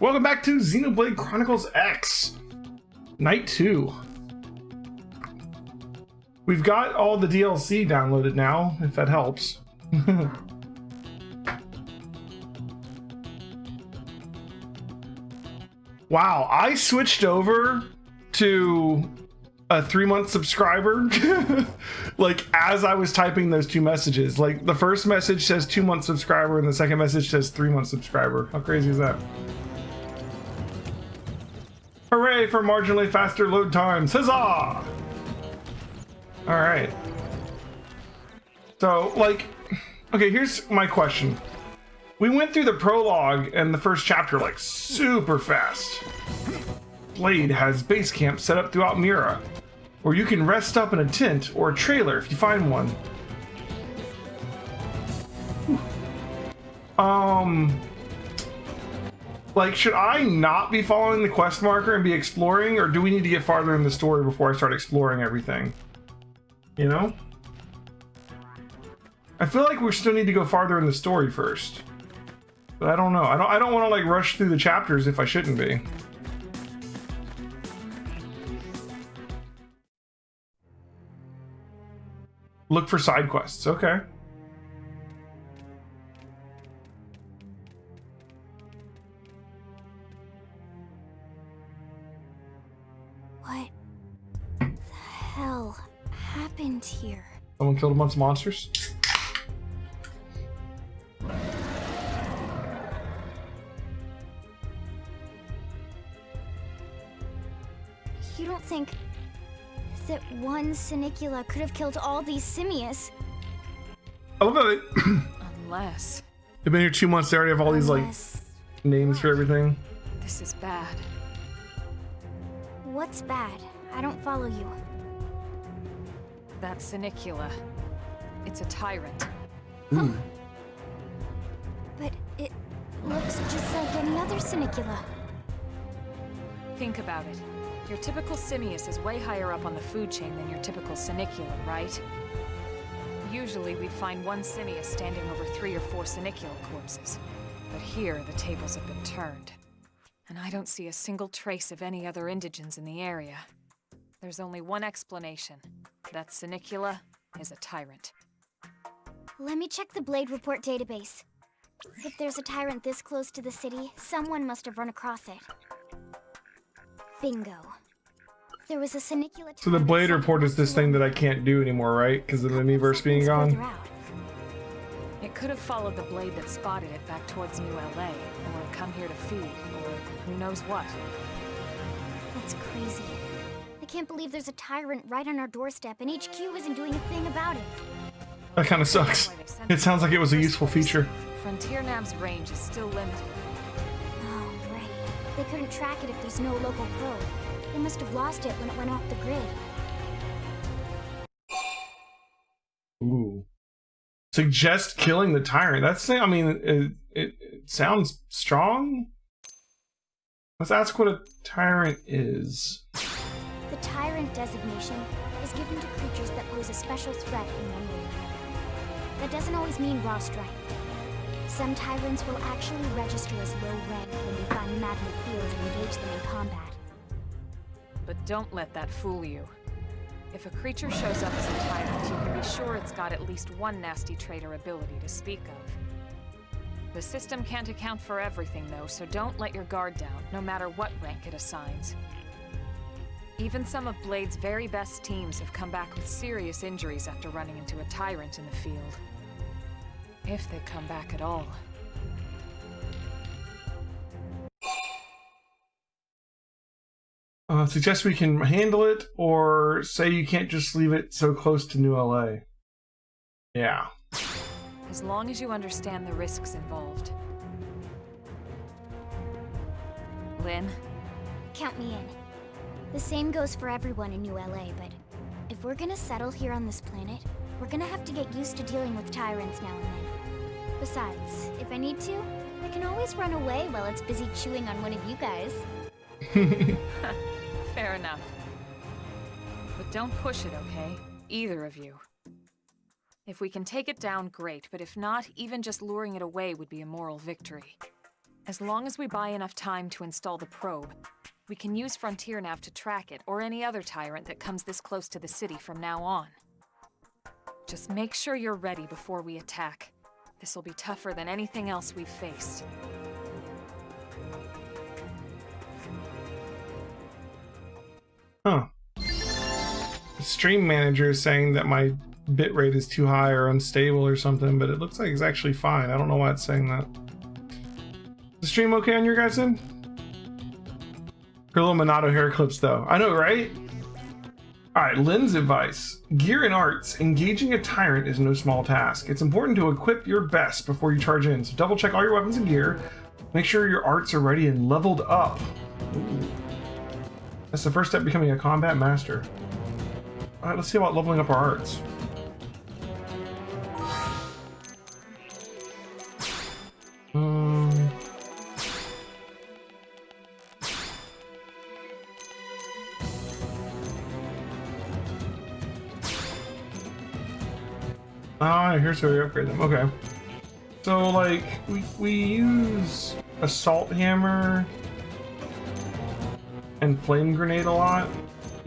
Welcome back to Xenoblade Chronicles X, Night 2. We've got all the DLC downloaded now, if that helps. Wow, I switched over to a 3-month subscriber like as I was typing those two messages. Like the first message says 2-month subscriber and the second message says 3-month subscriber. How crazy is that? Hooray for marginally faster load times. Huzzah! All right. So like, okay, here's my question. We went through the prologue and the first chapter like super fast. Blade has base camp set up throughout Mira, where you can rest up in a tent or a trailer if you find one. Like, should I not be following the quest marker and be exploring, or do we need to get farther in the story before I start exploring everything? You know? I feel like we still need to go farther in the story first. But I don't know. I don't want to like rush through the chapters if I shouldn't be. Look for side quests. Okay. What the hell happened here? Someone killed a bunch of monsters. You don't think that one Senicula could have killed all these simius? I love it. Unless... They've been here 2 months. They already have all these like names for everything. This is bad. What's bad? I don't follow you. That Senicula. It's a tyrant. But it looks just like any other Senicula. Think about it. Your typical simius is way higher up on the food chain than your typical Senicula, right? Usually we'd find one simius standing over 3 or 4 Senicula corpses. But here, the tables have been turned. And I don't see a single trace of any other indigents in the area. There's only one explanation. That Senicula is a tyrant. Let me check the Blade Report database. If there's a tyrant this close to the city, someone must have run across it. Bingo. There was a Senicula. So the Blade Report is this thing that I can't do anymore, right? Because of the Miiverse being gone? It could have followed the blade that spotted it back towards New LA, or come here to feed, or who knows what. That's crazy. I can't believe there's a tyrant right on our doorstep and HQ isn't doing a thing about it. That kind of sucks. It sounds like it was a useful feature. Frontier Nav's range is still limited. Oh, right. They couldn't track it if there's no local probe. They must have lost it when it went off the grid. Ooh. Suggest killing the tyrant. That's, I mean, it sounds strong. Let's ask what a tyrant is. The tyrant designation is given to creatures that pose a special threat in one way or another. That doesn't always mean raw strength. Some tyrants will actually register as low rank when we find magnet fields and engage them in combat. But don't let that fool you. If a creature shows up as a tyrant, you can be sure it's got at least one nasty trait or ability to speak of. The system can't account for everything, though, so don't let your guard down, no matter what rank it assigns. Even some of Blade's very best teams have come back with serious injuries after running into a tyrant in the field. If they come back at all. Suggest we can handle it, or say you can't just leave it so close to New LA. Yeah. As long as you understand the risks involved. Lynn? Count me in. The same goes for everyone in New LA, but if we're gonna settle here on this planet, we're gonna have to get used to dealing with tyrants now and then. Besides, if I need to, I can always run away while it's busy chewing on one of you guys. Fair enough. But don't push it, okay? Either of you. If we can take it down, great, but if not, even just luring it away would be a moral victory. As long as we buy enough time to install the probe, we can use Frontier Nav to track it or any other tyrant that comes this close to the city from now on. Just make sure you're ready before we attack. This will be tougher than anything else we've faced. Huh. The stream manager is saying that my bitrate is too high or unstable or something, but it looks like it's actually fine. I don't know why it's saying that. Is the stream okay on your guys' end? Her little Monado hair clips though. I know, right? Alright, Lynn's advice. Gear and arts. Engaging a tyrant is no small task. It's important to equip your best before you charge in, so double check all your weapons and gear. Make sure your arts are ready and leveled up. Ooh. That's the first step to becoming a combat master. Alright, let's see about leveling up our arts. Ah, here's how we upgrade them. Okay. So, like, we use Assault Hammer and Flame Grenade a lot.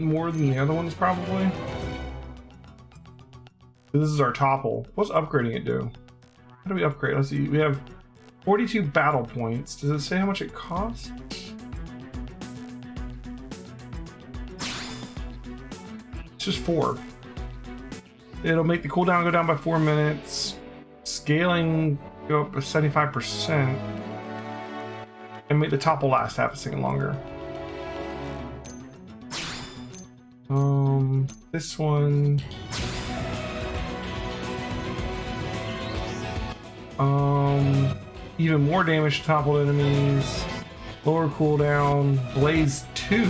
More than the other ones, probably. This is our topple. What's upgrading it do? How do we upgrade? Let's see. We have 42 battle points. Does it say how much it costs? It's just 4. It'll make the cooldown go down by 4 minutes. Scaling go up to 75%. And make the topple last half a second longer. This one. Even more damage to toppled enemies. Lower cooldown. Blaze 2.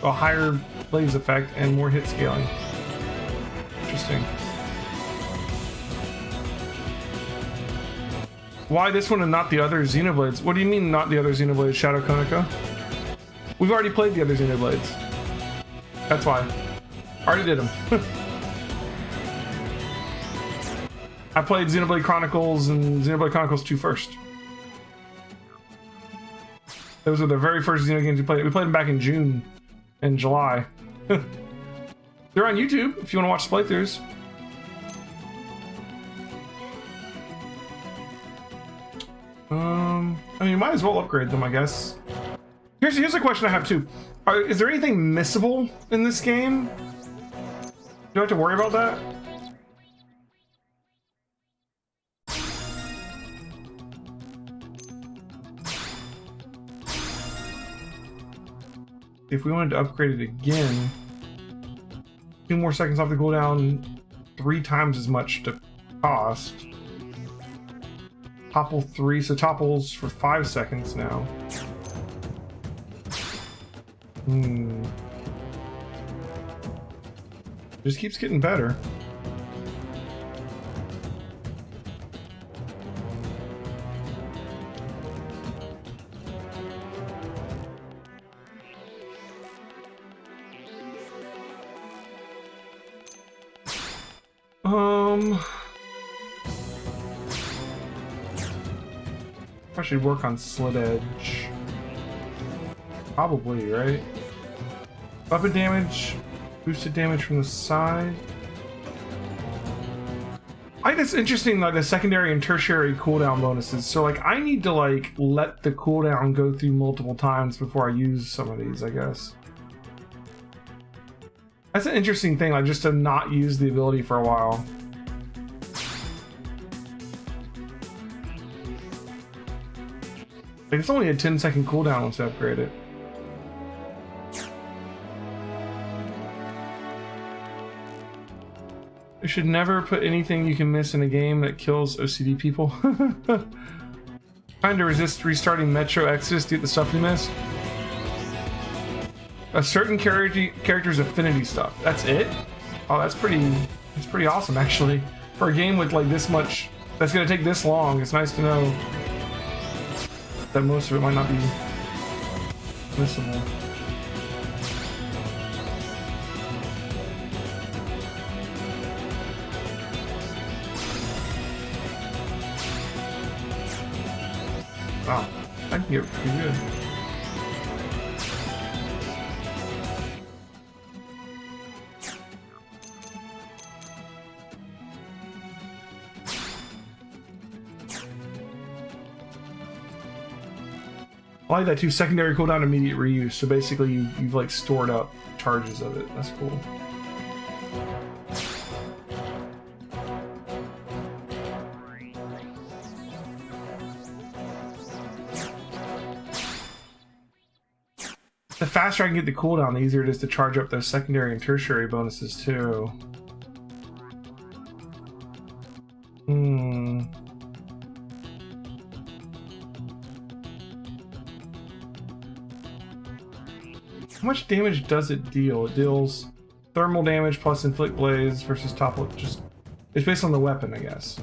A higher blaze effect and more hit scaling. Interesting. Why this one and not the other Xenoblades? What do you mean not the other Xenoblades, Shadow Konica? We've already played the other Xenoblades. That's why. Already did them. I played Xenoblade Chronicles and Xenoblade Chronicles 2 first. Those were the very first Xeno games we played. We played them back in June and July. They're on YouTube if you want to watch playthroughs. I mean, you might as well upgrade them, I guess. Here's a question I have too. Is there anything missable in this game? Do I have to worry about that? If we wanted to upgrade it again, 2 more seconds off the cooldown, 3 times as much to cost. Topple 3, so topples for 5 seconds now. Just keeps getting better. I should work on Slit Edge. Probably, right? Weapon damage, boosted damage from the side. I think it's interesting, like the secondary and tertiary cooldown bonuses. So like I need to like let the cooldown go through multiple times before I use some of these, I guess. That's an interesting thing, like just to not use the ability for a while. Like it's only a 10-second cooldown once you upgrade it. You should never put anything you can miss in a game that kills OCD people. Trying to resist restarting Metro Exodus to get the stuff you missed. A certain character's affinity stuff. That's it? Oh, that's pretty awesome actually. For a game with like this much, that's gonna take this long, it's nice to know that most of it might not be missable. I can get pretty good. I like that too. Secondary cooldown, immediate reuse. So basically, you've like stored up charges of it. That's cool. The faster I can get the cooldown, the easier it is to charge up those secondary and tertiary bonuses too. How much damage does it deal? It deals thermal damage plus inflict blaze versus topple. Just it's based on the weapon, I guess.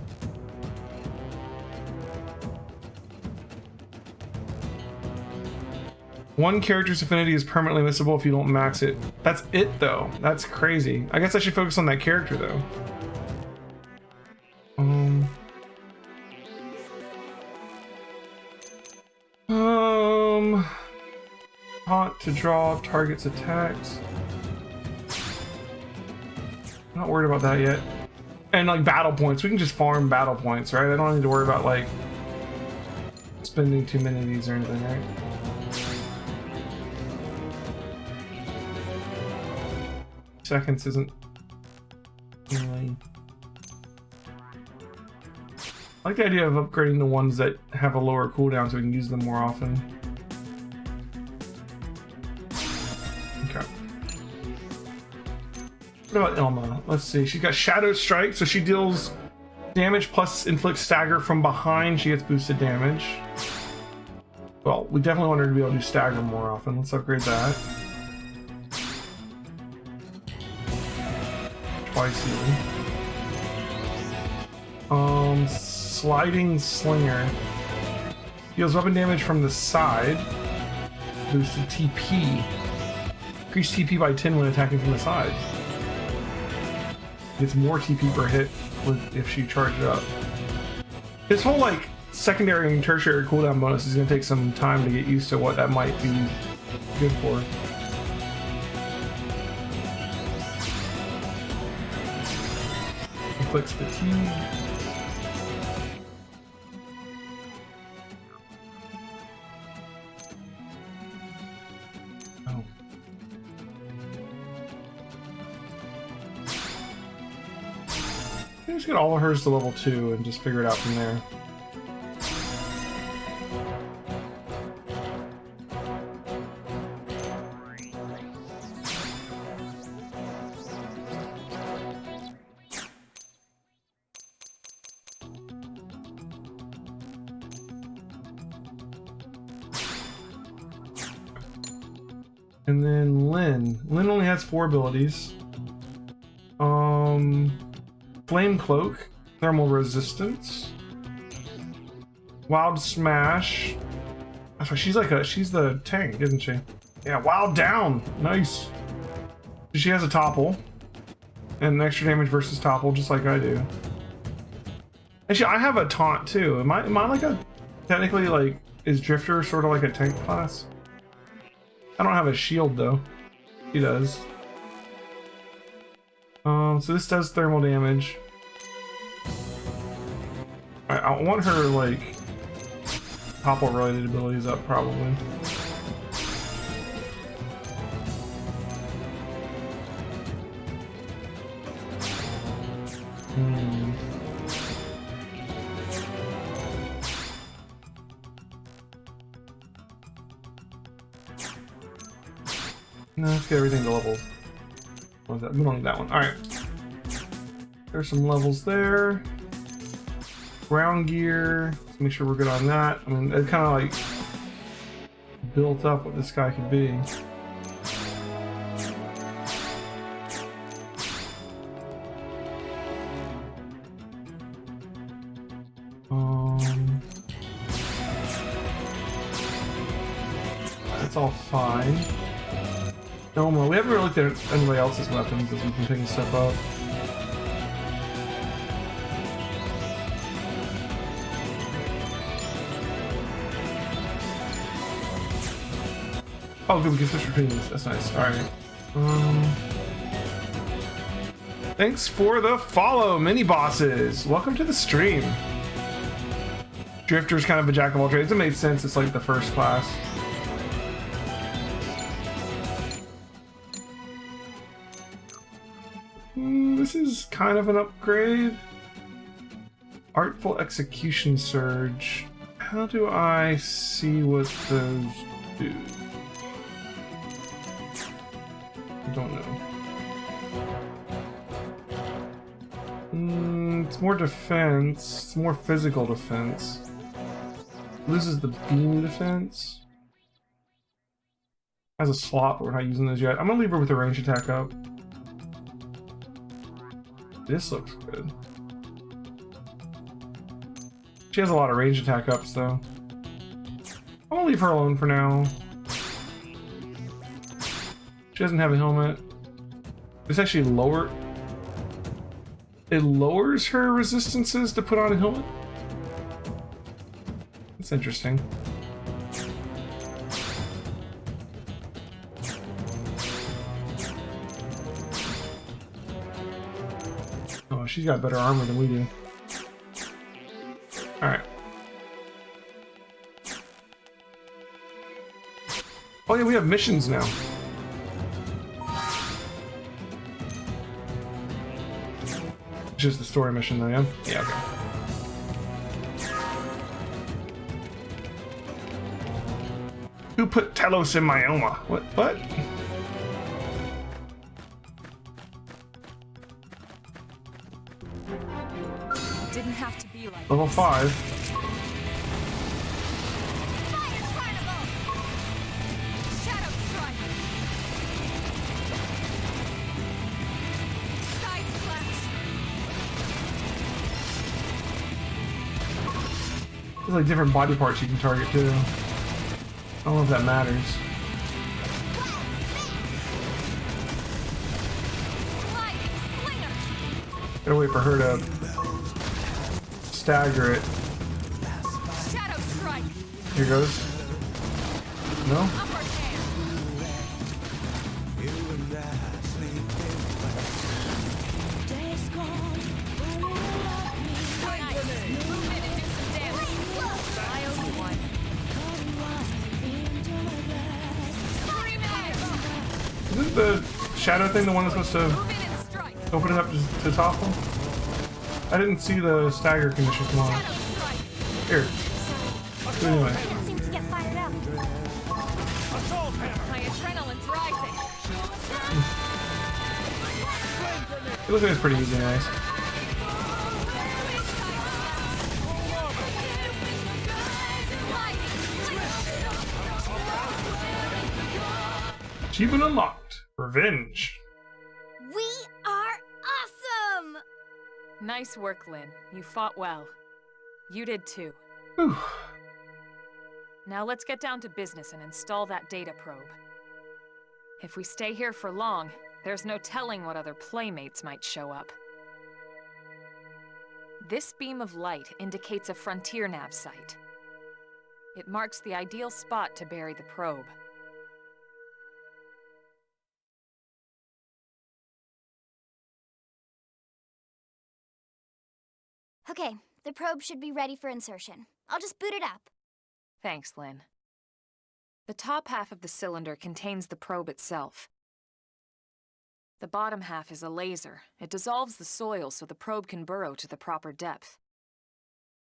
One character's affinity is permanently missable if you don't max it. That's it though. That's crazy. I guess I should focus on that character though. Taunt to draw target's attacks. I'm not worried about that yet. And like battle points, we can just farm battle points, right? I don't need to worry about like spending too many of these or anything, right? Seconds isn't really... I like the idea of upgrading the ones that have a lower cooldown so we can use them more often. Okay. What about Ilma? Let's see. She's got Shadow Strike, so she deals damage plus inflicts stagger from behind. She gets boosted damage. Well, we definitely want her to be able to do stagger more often. Let's upgrade that. Twice even. Sliding Slinger. Deals weapon damage from the side. Boosted TP. Increase TP by 10 when attacking from the side. Gets more TP per hit if she charges up. This whole like secondary and tertiary cooldown bonus is going to take some time to get used to what that might be good for. Inflicts fatigue. Oh. Just get all of hers to level 2 and just figure it out from there. And then Lyn. Lyn only has 4 abilities. Flame Cloak, Thermal Resistance, Wild Smash. That's right, she's the tank, isn't she? Yeah, Wild Down. Nice. She has a topple. And extra damage versus topple, just like I do. Actually, I have a taunt too. Am I like a technically like is Drifter sort of like a tank class? I don't have a shield though. He does. So this does thermal damage. I want her like topple related abilities up probably. No, let's get everything to level. What was that? We don't need that one. Alright. There's some levels there. Ground gear. Let's make sure we're good on that. I mean, it kind of like built up what this guy could be. That's all fine. Ilma, we haven't really looked at anybody else's weapons as we've been picking stuff up. Oh, good, we can switch between these. That's nice. All right. Thanks for the follow, mini bosses. Welcome to the stream. Drifter's kind of a jack of all trades. It made sense. It's like the first class. This is kind of an upgrade. Artful Execution Surge. How do I see what those do? I don't know. It's more defense. It's more physical defense. Loses the beam defense. Has a slot, but we're not using those yet. I'm gonna leave her with the range attack up. This looks good. She has a lot of range attack ups, though. I'm gonna leave her alone for now. She doesn't have a helmet. This actually it lowers her resistances to put on a helmet. That's interesting. Oh, she's got better armor than we do. Alright. Oh yeah, we have missions now. Just the story mission though, yeah? Yeah, okay. Who put Telos in my Oma? What? Didn't have to be like Level 5. Fire Carnival! Shadow Strike! Side Slash! There's like different body parts you can target too. I don't know if that matters. Sliding Slinger! Gotta wait for her to stagger it. Shadow Strike! Here goes. No? Upper hand! Nice. Move in and do some damage. I only one. Scream at him! Isn't the shadow thing the one that's supposed to Move in and strike! open it up to topple? I didn't see the stagger condition come on. Shadow Strike! Here. Do it anyway. It seems to get fired up. my adrenaline's rising. It looks like it's pretty easy, nice. Achievement unlocked. Revenge. We are awesome! Nice work, Lynn. You fought well. You did too. Whew. Now let's get down to business and install that data probe. If we stay here for long, there's no telling what other playmates might show up. This beam of light indicates a frontier nav site. It marks the ideal spot to bury the probe. Okay, the probe should be ready for insertion. I'll just boot it up. Thanks, Lynn. The top half of the cylinder contains the probe itself. The bottom half is a laser. It dissolves the soil so the probe can burrow to the proper depth.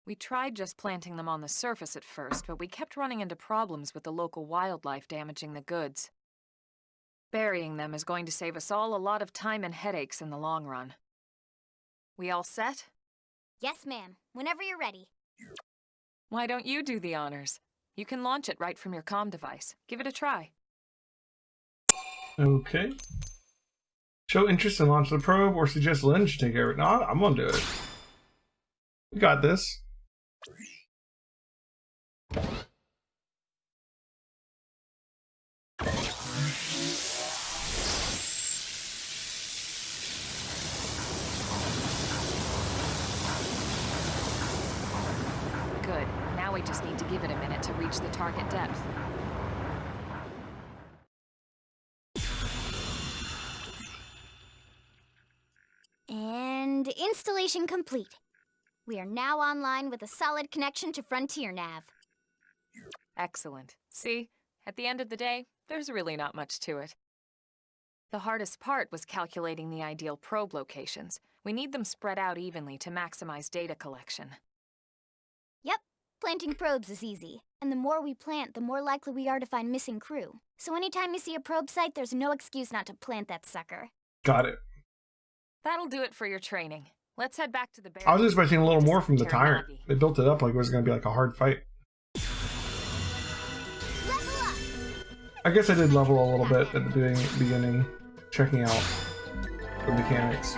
We tried just planting them on the surface at first, but we kept running into problems with the local wildlife damaging the goods. Burying them is going to save us all a lot of time and headaches in the long run. We all set? Yes, ma'am. Whenever you're ready. Why don't you do the honors? You can launch it right from your comm device. Give it a try. Okay. Show interest and launch the probe, or suggest Lynn should take care of it. No, I'm gonna do it. We got this. Good. Now we just need to give it a minute to reach the target depth. Installation complete. We are now online with a solid connection to Frontier Nav. Excellent. See? At the end of the day, there's really not much to it. The hardest part was calculating the ideal probe locations. We need them spread out evenly to maximize data collection. Yep, planting probes is easy. And the more we plant, the more likely we are to find missing crew. So anytime you see a probe site, there's no excuse not to plant that sucker. Got it. That'll do it for your training. Let's head back to the barracks. I was expecting a little more from the Tyrant. They built it up like it was going to be like a hard fight. I guess I did level a little bit at the beginning, checking out the mechanics.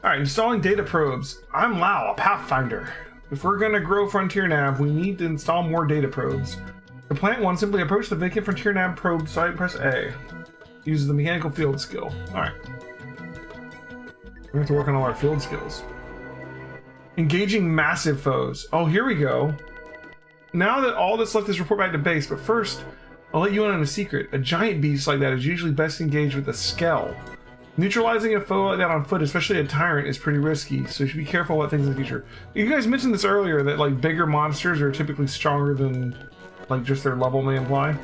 Alright, installing data probes. I'm Lau, a Pathfinder. If we're going to grow Frontier Nav, we need to install more data probes. To plant one, simply approach the vacant Frontier Nav probe site and press A. Use the mechanical field skill. Alright. We have to work on all our field skills. Engaging massive foes. Oh, here we go. Now that all that's left is report back to base, but first, I'll let you in on a secret. A giant beast like that is usually best engaged with a skell. Neutralizing a foe like that on foot, especially a tyrant, is pretty risky, so you should be careful about things in the future. You guys mentioned this earlier, that like bigger monsters are typically stronger than like just their level may imply.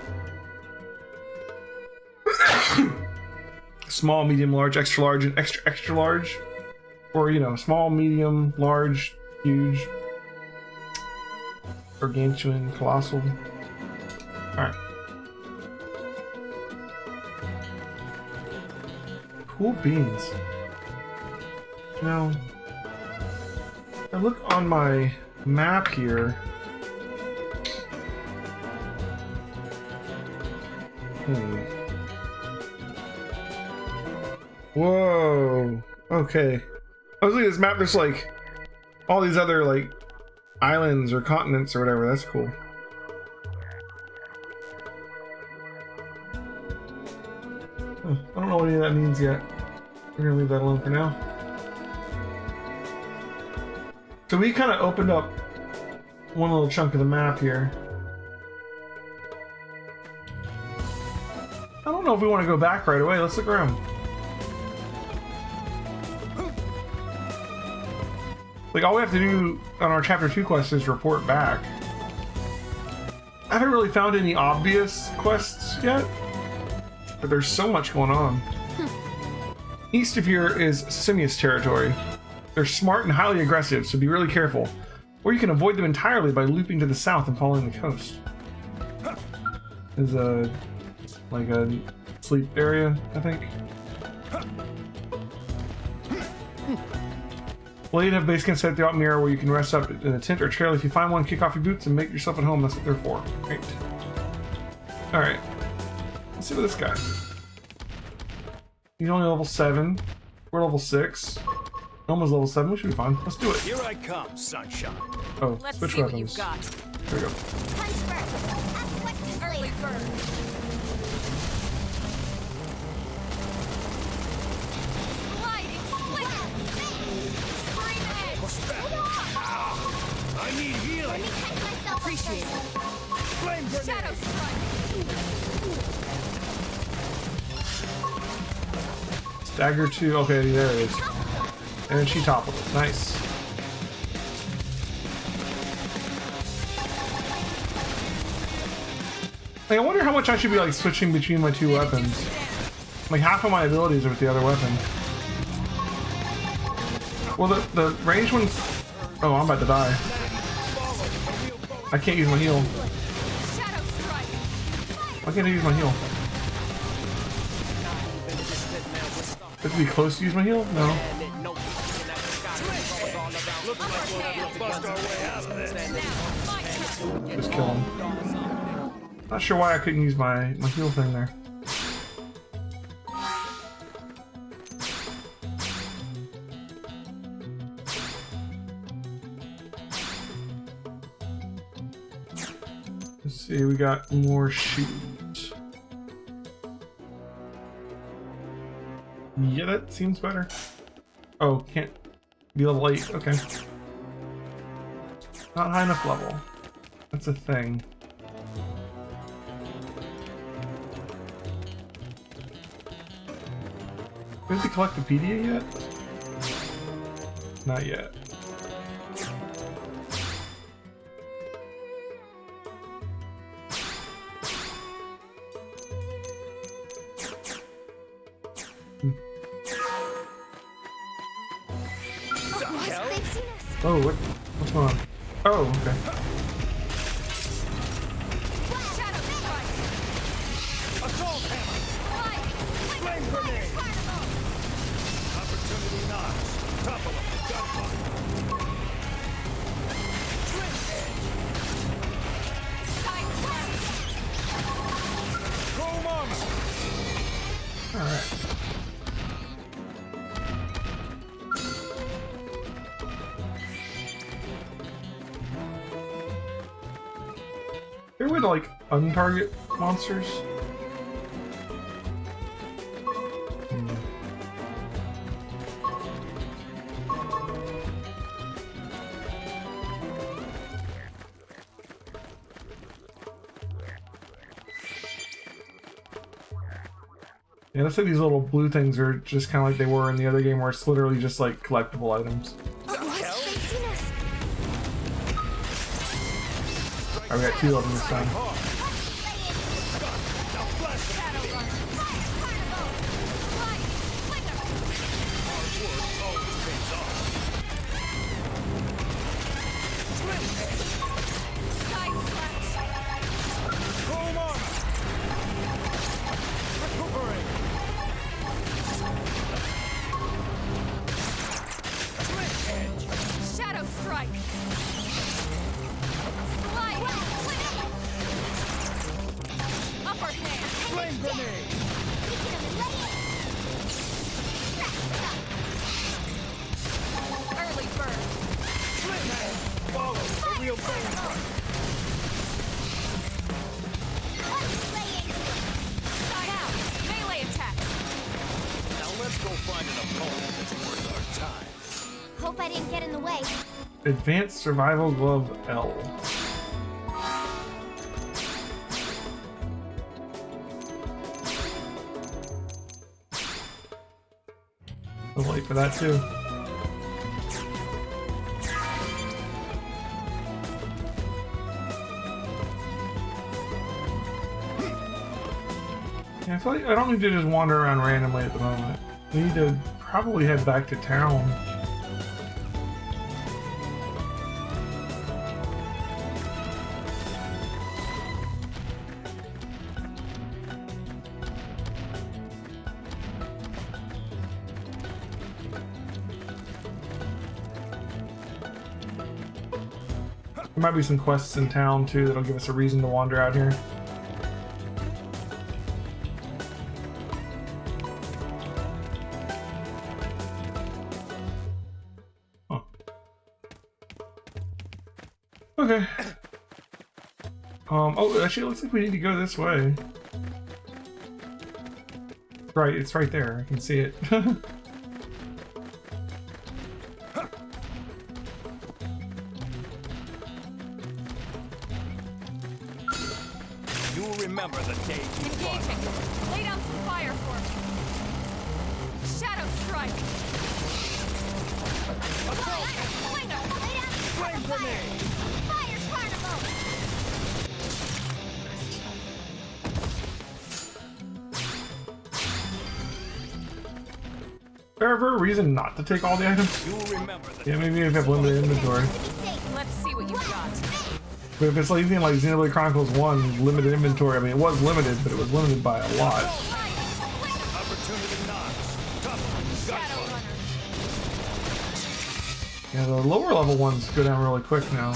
Small, medium, large, extra large, and extra extra large. Or, you know, small, medium, large, huge, gargantuan, colossal. Alright. Cool beans. Now, I look on my map here. Whoa. Okay. I was looking at this map, there's like all these other like islands or continents or whatever. That's cool. I don't know what any of that means yet. We're gonna leave that alone for now. So we kind of opened up one little chunk of the map here. I don't know if we want to go back right away. Let's look around. Like, all we have to do on our Chapter 2 quest is report back. I haven't really found any obvious quests yet, but there's so much going on. East of here is Simius territory. They're smart and highly aggressive, so be really careful. Or you can avoid them entirely by looping to the south and following the coast. There's a like a sleep area, I think. Well, you have base camp set throughout Mirror where you can rest up in a tent or trailer. If you find one, kick off your boots and make yourself at home. That's what they're for. Great. Alright. Let's see what this guy. He's only level 7. We're level 6. Almost level 7. We should be fine. Let's do it. Here I come, sunshine. Oh, Let's switch see weapons. what you've got. There we go. Punch first. Ask questions later. I need healing. Appreciate it. Flame grenade. Shadow strike. Stagger 2. Okay, there it is. And she toppled it. Nice. Like, I wonder how much I should be like switching between my two weapons. Like, half of my abilities are with the other weapon. Well, the ranged ones. Oh, I'm about to die. I can't use my heal. Why can't I use my heal? Have to be close to use my heal? No. Just kill him. Not sure why I couldn't use my heal thing there. Let's see, we got more shoot. Yeah, that seems better. Oh, can't be level 8. Okay. Not high enough level. That's a thing. We have to collect the PDA yet? Not yet. Oh, what's going on? Oh, okay. Assault hammer! Flame grenade! Opportunity knocks. Topple him. Gunfire. Twin edge. Chrome armor. All right. There a way to like untarget monsters? Yeah, let's say these little blue things are just kind of like they were in the other game, where it's literally just like collectible items. Oh, we got 2 of them this time. Hope I didn't get in the way. Advanced Survival Glove L. I'll wait for that too. Yeah, I feel like I don't need to just wander around randomly at the moment. We need to probably head back to town. There might be some quests in town too that'll give us a reason to wander out here. Huh. Okay. Oh, actually, it looks like we need to go this way. Right, it's right there. I can see it. You'll remember the day you fought. Engaging. Lay down some fire for me. Shadow strike. Flame grenade. Fire carnival! Is there ever a reason not to take all the items? You'll remember the Yeah, maybe if I have limited inventory. Let's see what you've got. But if it's like anything like Xenoblade Chronicles 1, limited inventory, I mean, it was limited, but it was limited by a lot. opportunity knocks. Shadow runner. Yeah, the lower level ones go down really quick now.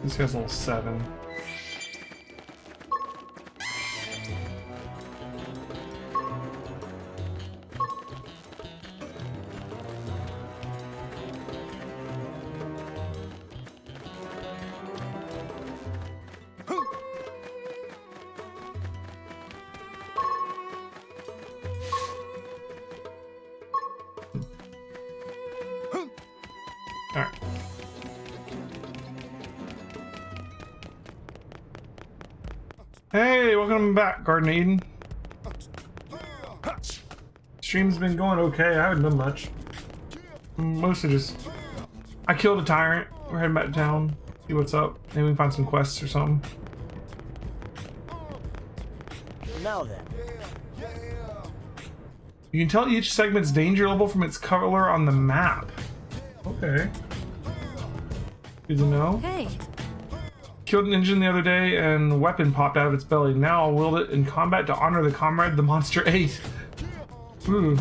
This guy's level 7. Alright. Hey, welcome back, Garden of Eden. Stream's been going okay. I haven't done much. Mostly just... I killed a tyrant. We're heading back to town. See what's up. Maybe we can find some quests or something. Now then. You can tell each segment's danger level from its color on the map. Okay. Good to know. Hey. Killed an engine the other day and a weapon popped out of its belly. Now I'll wield it in combat to honor the comrade the monster ate. Ooh.